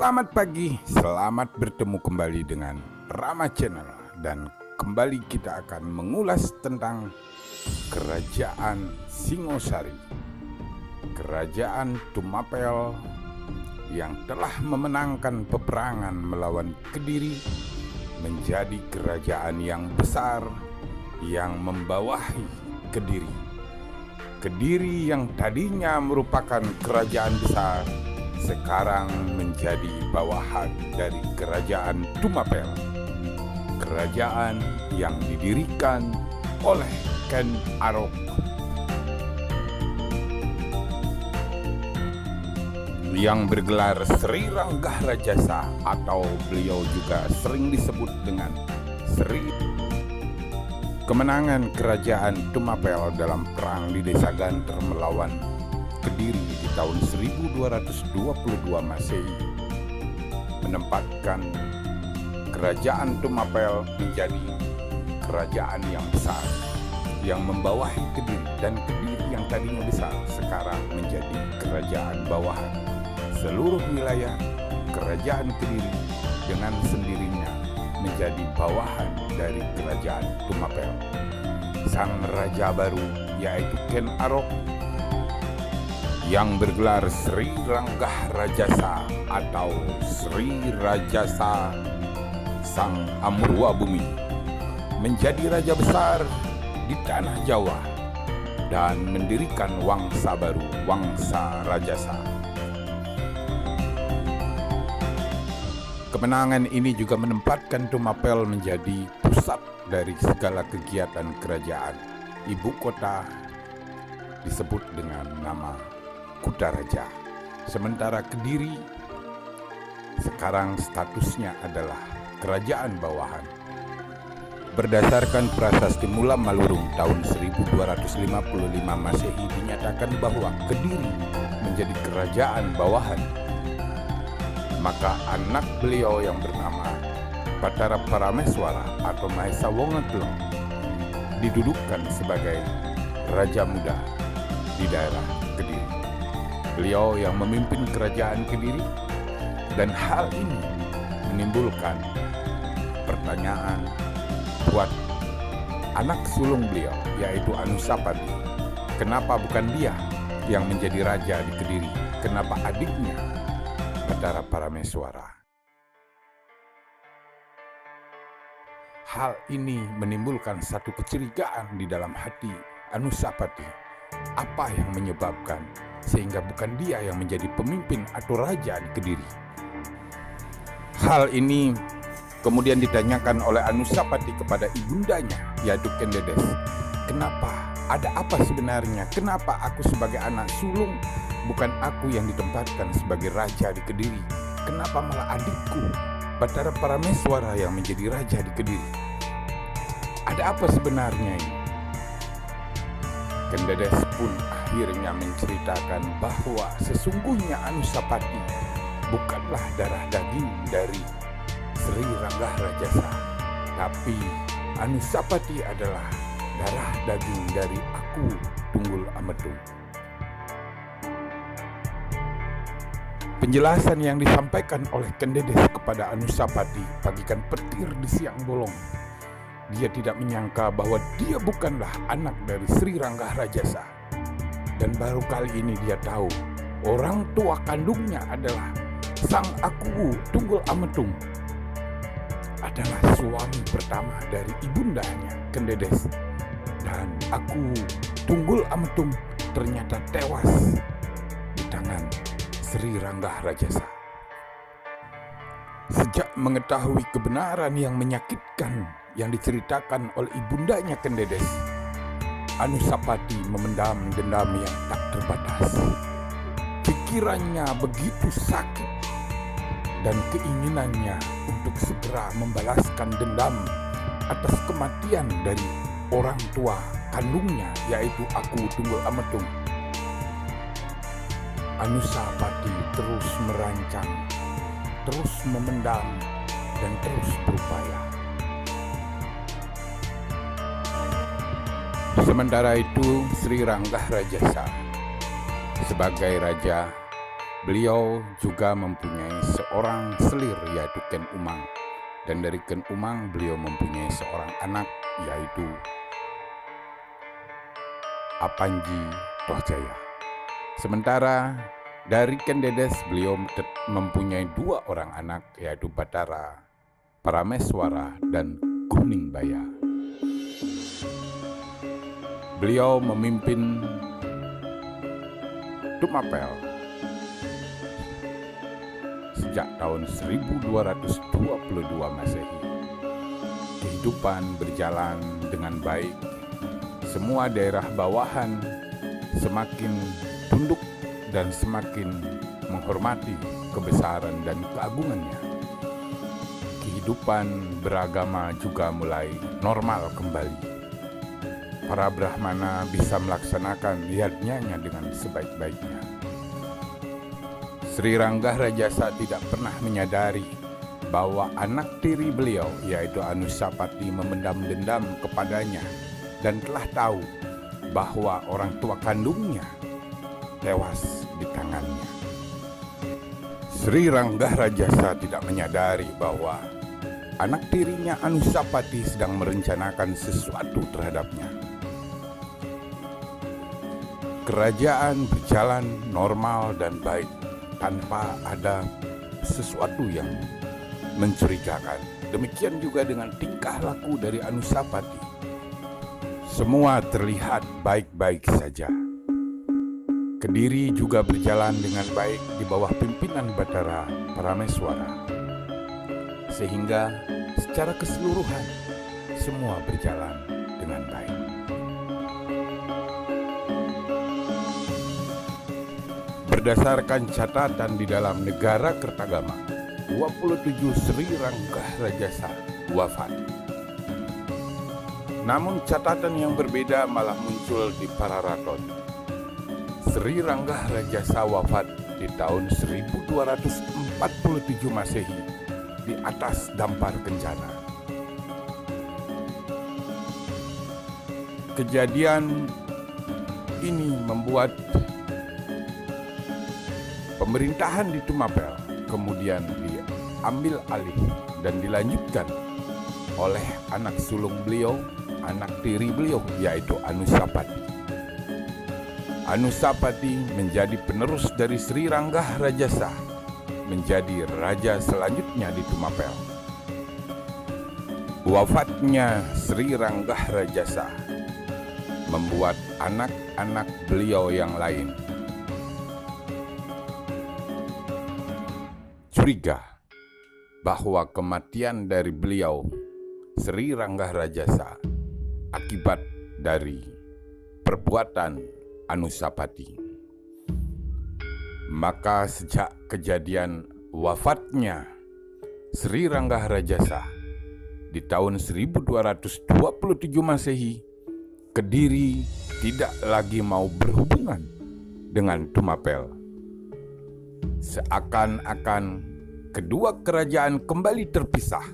Selamat pagi, selamat bertemu kembali dengan Rama Channel. Dan kembali kita akan mengulas tentang Kerajaan Singosari, Kerajaan Tumapel yang telah memenangkan peperangan melawan Kediri, menjadi kerajaan yang besar yang membawahi Kediri. Kediri yang tadinya merupakan kerajaan besar sekarang menjadi bawahan dari Kerajaan Tumapel, kerajaan yang didirikan oleh Ken Arok yang bergelar Sri Ranggah Rajasa, atau beliau juga sering disebut dengan Sri. Kemenangan Kerajaan Tumapel dalam perang di Desa Ganter melawan Kediri di tahun 1222 Masehi menempatkan Kerajaan Tumapel menjadi kerajaan yang besar yang membawahi Kediri, dan Kediri yang tadinya besar sekarang menjadi kerajaan bawahan. Seluruh wilayah Kerajaan Kediri dengan sendirinya menjadi bawahan dari Kerajaan Tumapel. Sang raja baru yaitu Ken Arok yang bergelar Sri Ranggah Rajasa atau Sri Rajasa Sang Amurwa Bumi menjadi raja besar di tanah Jawa dan mendirikan wangsa baru, Wangsa Rajasa. Kemenangan ini juga menempatkan Tumapel menjadi pusat dari segala kegiatan kerajaan. Ibu kota disebut dengan nama Kutaraja. Sementara Kediri sekarang statusnya adalah kerajaan bawahan. Berdasarkan prasasti Mula Malurung tahun 1255 Masehi dinyatakan bahwa Kediri menjadi kerajaan bawahan. Maka anak beliau yang bernama Batara Parameswara atau Mahesa Wongetlong didudukkan sebagai raja muda di daerah Kediri. Beliau yang memimpin kerajaan Kediri, dan hal ini menimbulkan pertanyaan buat anak sulung beliau yaitu Anusapati. Kenapa bukan dia yang menjadi raja di Kediri? Kenapa adiknya Batara Parameswara? Hal ini menimbulkan satu kecurigaan di dalam hati Anusapati. Apa yang menyebabkan sehingga bukan dia yang menjadi pemimpin atau raja di Kediri? Hal ini kemudian ditanyakan oleh Anusapati kepada ibundanya yaitu Kendedes. Kenapa? Ada apa sebenarnya? Kenapa aku sebagai anak sulung, bukan aku yang ditempatkan sebagai raja di Kediri? Kenapa malah adikku Batara Parameswara yang menjadi raja di Kediri? Ada apa sebenarnya ini? Kendedes pun akhirnya menceritakan bahwa sesungguhnya Anusapati bukanlah darah daging dari Sri Ranggah Rajasa, tapi Anusapati adalah darah daging dari aku, Tunggul Ametung. Penjelasan yang disampaikan oleh Kendedes kepada Anusapati bagikan petir di siang bolong. Dia tidak menyangka bahwa dia bukanlah anak dari Sri Ranggah Rajasa. Dan baru kali ini dia tahu orang tua kandungnya adalah Sang Aku, Tunggul Ametung, adalah suami pertama dari ibundanya Kendedes. Dan Aku, Tunggul Ametung, ternyata tewas di tangan Sri Ranggah Rajasa. Sejak mengetahui kebenaran yang menyakitkan yang diceritakan oleh ibundanya Kendedes, Anusapati memendam dendam yang tak terbatas. Pikirannya begitu sakit dan keinginannya untuk segera membalaskan dendam atas kematian dari orang tua kandungnya yaitu Aku, Tunggul Ametung. Anusapati terus merancang, terus memendam, dan terus berupaya. Sementara itu Sri Ranggah Rajasa sebagai raja, beliau juga mempunyai seorang seorang selir yaitu Ken Umang. Dan dari Ken Umang beliau mempunyai seorang anak yaitu Apanji Tohjaya. Sementara dari Ken Dedes beliau mempunyai 2 orang anak yaitu Batara Parameswara dan Guhningbaya. Beliau memimpin Tumapel sejak tahun 1222 Masehi. Kehidupan berjalan dengan baik. Semua daerah bawahan semakin tunduk dan semakin menghormati kebesaran dan keagungannya. Kehidupan beragama juga mulai normal kembali. Para Brahmana bisa melaksanakan yajnanya dengan sebaik-baiknya. Sri Ranggahrajasa tidak pernah menyadari bahwa anak tiri beliau yaitu Anusapati memendam dendam kepadanya dan telah tahu bahwa orang tua kandungnya tewas di tangannya. Sri Ranggahrajasa tidak menyadari bahwa anak tirinya Anusapati sedang merencanakan sesuatu terhadapnya. Kerajaan berjalan normal dan baik tanpa ada sesuatu yang mencurigakan. Demikian juga dengan tingkah laku dari Anusapati. Semua terlihat baik-baik saja. Kediri juga berjalan dengan baik di bawah pimpinan Batara Parameswara. Sehingga secara keseluruhan semua berjalan dengan baik. Berdasarkan catatan di dalam Negara Kertagama, 27 Sri Ranggahrajasa wafat. Namun catatan yang berbeda malah muncul di Pararaton. Sri Ranggahrajasa wafat di tahun 1247 Masehi di atas dampar kencana. Kejadian ini membuat pemerintahan di Tumapel kemudian diambil alih dan dilanjutkan oleh anak sulung beliau, anak tiri beliau yaitu Anusapati. Anusapati menjadi penerus dari Sri Ranggahrajasa, menjadi raja selanjutnya di Tumapel. Wafatnya Sri Ranggahrajasa membuat anak-anak beliau yang lain curiga bahwa kematian dari beliau Sri Ranggahrajasa akibat dari perbuatan Anusapati. Maka sejak kejadian wafatnya Sri Ranggahrajasa di tahun 1227 Masehi, Kediri tidak lagi mau berhubungan dengan Tumapel. Seakan-akan kedua kerajaan kembali terpisah,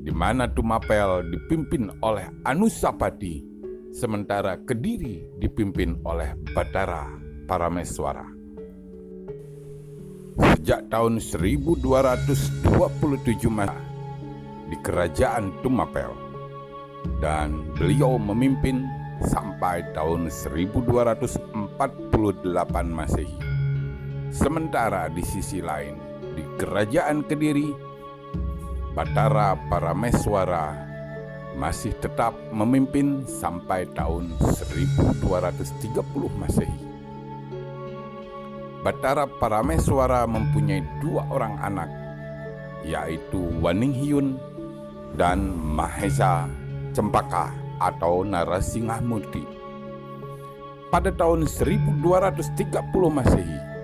di mana Tumapel dipimpin oleh Anusapati, sementara Kediri dipimpin oleh Batara Parameswara. Sejak tahun 1227 di kerajaan Tumapel, dan beliau memimpin sampai tahun 1248 Masehi. Sementara di sisi lain, di kerajaan Kediri, Batara Parameswara masih tetap memimpin sampai tahun 1230 Masehi. Batara Parameswara mempunyai 2 orang anak, yaitu Waninghyun dan Mahesa Cempaka atau Narasinghamurti. Pada tahun 1230 Masehi,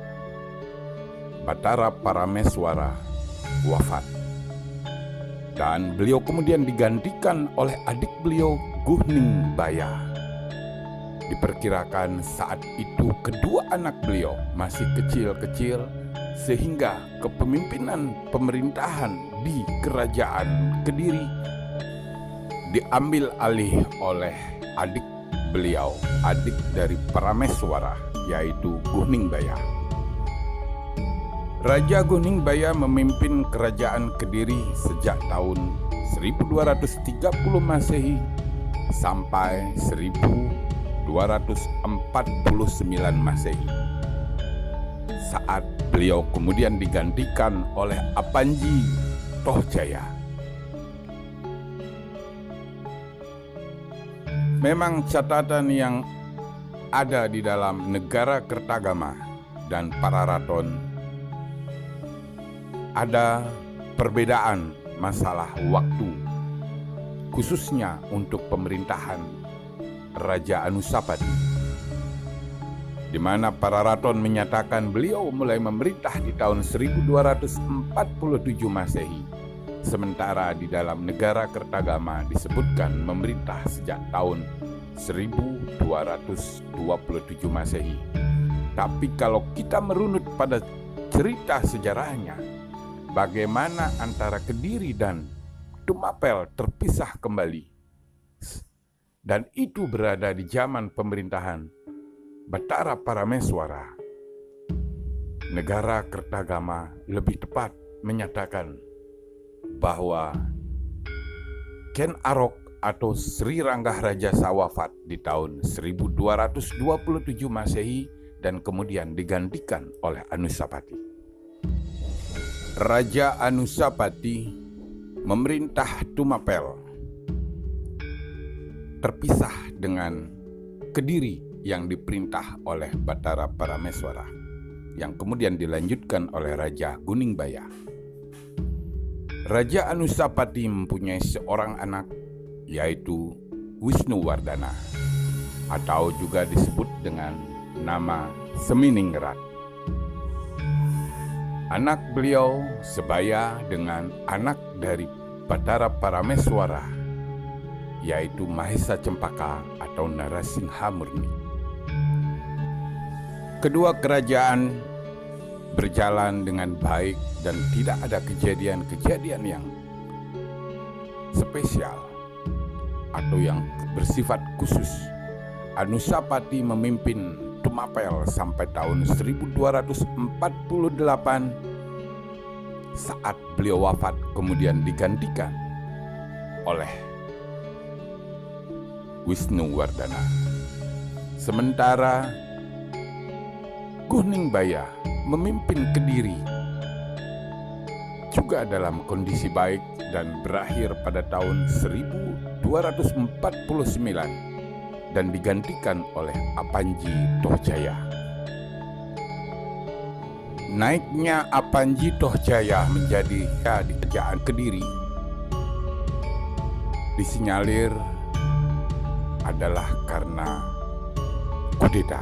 Batara Parameswara wafat. Dan beliau kemudian digantikan oleh adik beliau Guhningbaya. Diperkirakan saat itu kedua anak beliau masih kecil-kecil, sehingga kepemimpinan pemerintahan di kerajaan Kediri diambil alih oleh adik beliau, adik dari Parameswara, yaitu Guhningbaya. Raja Guningbaya memimpin kerajaan Kediri sejak tahun 1230 Masehi sampai 1249 Masehi. Saat beliau kemudian digantikan oleh Apanji Tohjaya. Memang catatan yang ada di dalam negara Kertagama dan Pararaton ada perbedaan masalah waktu, khususnya untuk pemerintahan Raja Anusapati, di mana Pararaton menyatakan beliau mulai memerintah di tahun 1247 Masehi, sementara di dalam negara Kertagama disebutkan memerintah sejak tahun 1227 Masehi. Tapi kalau kita merunut pada cerita sejarahnya, bagaimana antara Kediri dan Tumapel terpisah kembali, dan itu berada di zaman pemerintahan Batara Parameswara. Negara Kertagama lebih tepat menyatakan bahwa Ken Arok atau Sri Ranggahraja wafat di tahun 1227 Masehi dan kemudian digantikan oleh Anusapati. Raja Anusapati memerintah Tumapel terpisah dengan Kediri yang diperintah oleh Batara Parameswara, yang kemudian dilanjutkan oleh Raja Guningbaya. Raja Anusapati mempunyai seorang anak, yaitu Wisnuwardana, atau juga disebut dengan nama Seminingrat. Anak beliau sebaya dengan anak dari Batara Parameswara, yaitu Mahesa Cempaka atau Narasingha Murni. Kedua kerajaan berjalan dengan baik dan tidak ada kejadian-kejadian yang spesial atau yang bersifat khusus. Anusapati memimpin Tumapel sampai tahun 1248. Saat beliau wafat kemudian digantikan oleh Wisnuwardana. Sementara Guningbaya memimpin Kediri juga dalam kondisi baik dan berakhir pada tahun 1249 dan digantikan oleh Apanji Tohjaya. Naiknya Apanji Tohjaya menjadi di kerajaan Kediri disinyalir adalah karena kudeta.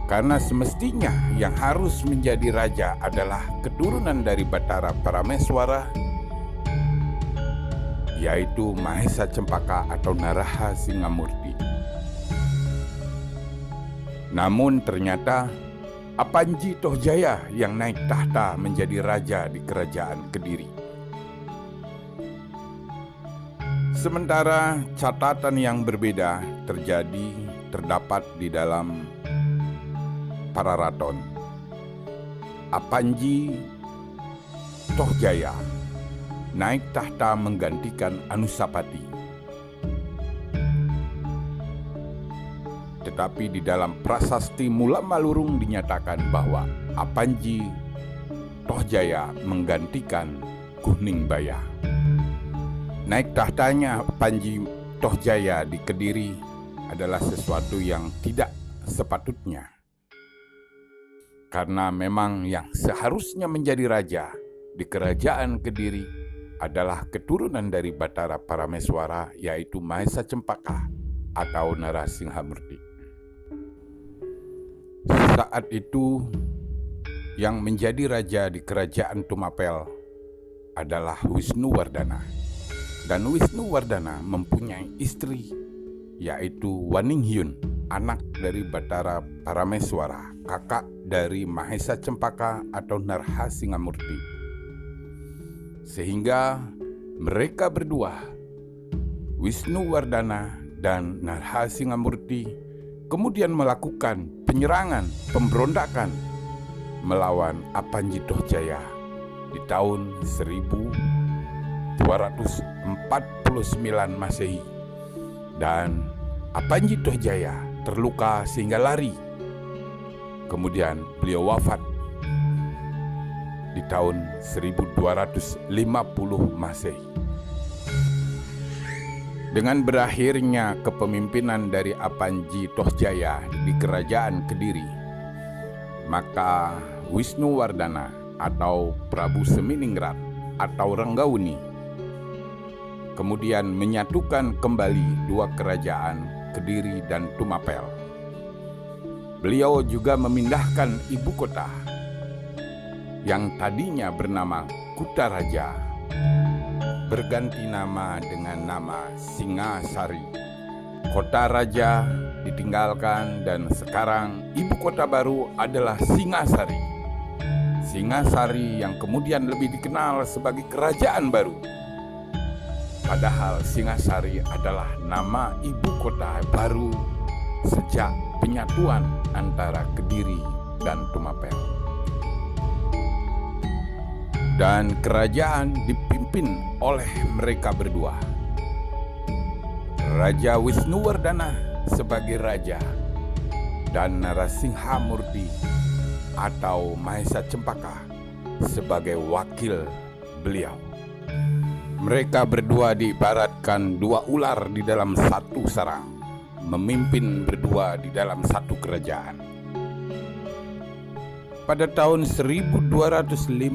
Karena semestinya yang harus menjadi raja adalah keturunan dari Batara Parameswara, yaitu Mahesa Cempaka atau Narahasinghamurti. Namun ternyata Apanji Tohjaya yang naik tahta menjadi raja di kerajaan Kediri. Sementara catatan yang berbeda terdapat di dalam Pararaton. Apanji Tohjaya naik tahta menggantikan Anusapati. Tetapi di dalam prasasti Mula Malurung dinyatakan bahwa Apanji Tohjaya menggantikan Guningbaya. Naik tahtanya Apanji Tohjaya di Kediri adalah sesuatu yang tidak sepatutnya. Karena memang yang seharusnya menjadi raja di kerajaan Kediri adalah keturunan dari Batara Parameswara, yaitu Mahesa Cempaka atau Narasinghamurti. Saat itu yang menjadi raja di kerajaan Tumapel adalah Wisnuwardana. Dan Wisnuwardana mempunyai istri, yaitu Waninghyun, anak dari Batara Parameswara, kakak dari Mahesa Cempaka atau Narasinghamurti. Sehingga mereka berdua, Wisnuwardana dan Narasinghamurti, kemudian melakukan penyerangan, pemberontakan, melawan Apanjitoh Jaya di tahun 1249 Masehi, dan Apanjitoh Jaya terluka sehingga lari. Kemudian beliau wafat di tahun 1250 Masehi. Dengan berakhirnya kepemimpinan dari Apanjitoh Jaya di Kerajaan Kediri, maka Wisnuwardana atau Prabu Seminingrat atau Ranggauni kemudian menyatukan kembali dua kerajaan Kediri dan Tumapel. Beliau juga memindahkan ibu kota yang tadinya bernama Kutaraja berganti nama dengan nama Singasari. Kota Raja ditinggalkan dan sekarang ibu kota baru adalah Singasari. Singasari yang kemudian lebih dikenal sebagai Kerajaan Baru. Padahal Singasari adalah nama ibu kota baru sejak penyatuan antara Kediri dan Tumapel. Dan kerajaan dipimpin oleh mereka berdua. Raja Wisnuwardana sebagai raja dan Narasinghamurti atau Mahesa Cempaka sebagai wakil beliau. Mereka berdua diibaratkan dua ular di dalam satu sarang, memimpin berdua di dalam satu kerajaan. Pada tahun 1250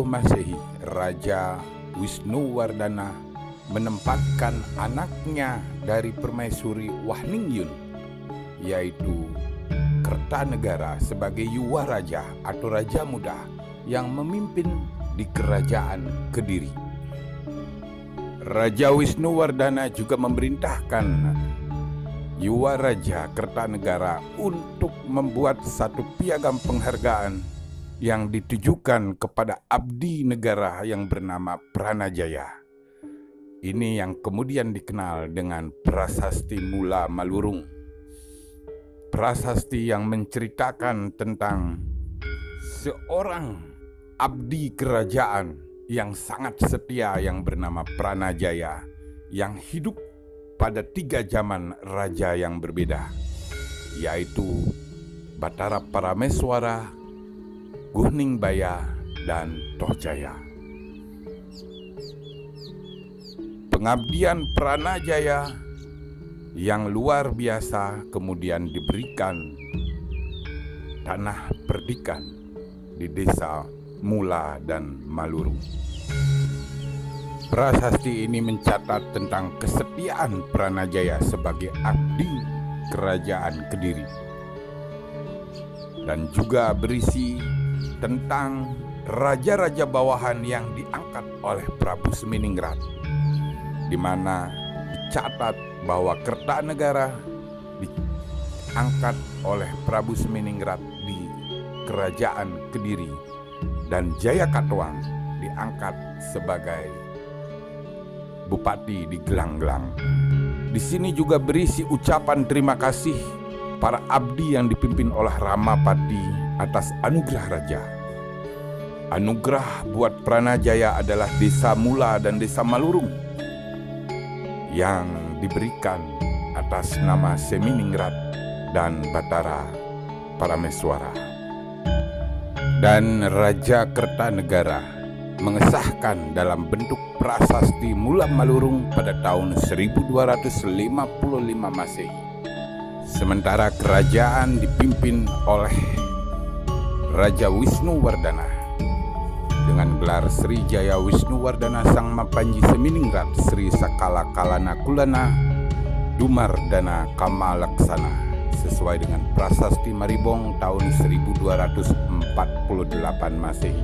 Masehi, Raja Wisnuwardana menempatkan anaknya dari permaisuri Wahninghyun, yaitu Kertanegara, sebagai Yuwa Raja atau Raja Muda yang memimpin di Kerajaan Kediri. Raja Wisnuwardana juga memerintahkan Yuwa Raja Kertanegara untuk membuat satu piagam penghargaan yang ditujukan kepada abdi negara yang bernama Pranajaya. Ini yang kemudian dikenal dengan Prasasti Mula Malurung. Prasasti yang menceritakan tentang seorang abdi kerajaan yang sangat setia yang bernama Pranajaya, yang hidup pada 3 zaman raja yang berbeda, yaitu Batara Parameswara, Guhningbaya, dan Tohjaya. Pengabdian Pranajaya yang luar biasa kemudian diberikan tanah perdikan di desa Mula dan Malurung. Prasasti ini mencatat tentang kesetiaan Pranajaya sebagai abdi Kerajaan Kediri, dan juga berisi tentang raja-raja bawahan yang diangkat oleh Prabu Seminingrat, di mana dicatat bahwa Kertanegara diangkat oleh Prabu Seminingrat di Kerajaan Kediri dan Jayakatwang diangkat sebagai bupati di Gelanggelang. Di sini juga berisi ucapan terima kasih para abdi yang dipimpin oleh Ramapati atas anugerah raja. Anugerah buat Pranajaya adalah Desa Mula dan Desa Malurung yang diberikan atas nama Seminingrat dan Batara Parameswara. Dan Raja Kertanegara mengesahkan dalam bentuk Prasasti Mula Malurung pada tahun 1255 Masehi. Sementara kerajaan dipimpin oleh Raja Wisnuwardana dengan gelar Sri Jaya Wisnuwardana Sang Mapanji Seminingrat Sri Sakala Kalana Kulana Dumardana Kamalaksana sesuai dengan Prasasti Maribong tahun 1248 Masehi.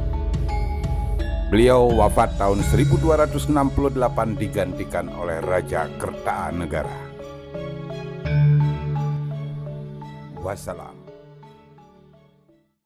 Beliau wafat tahun 1268 digantikan oleh Raja Kertanegara. Wassalam.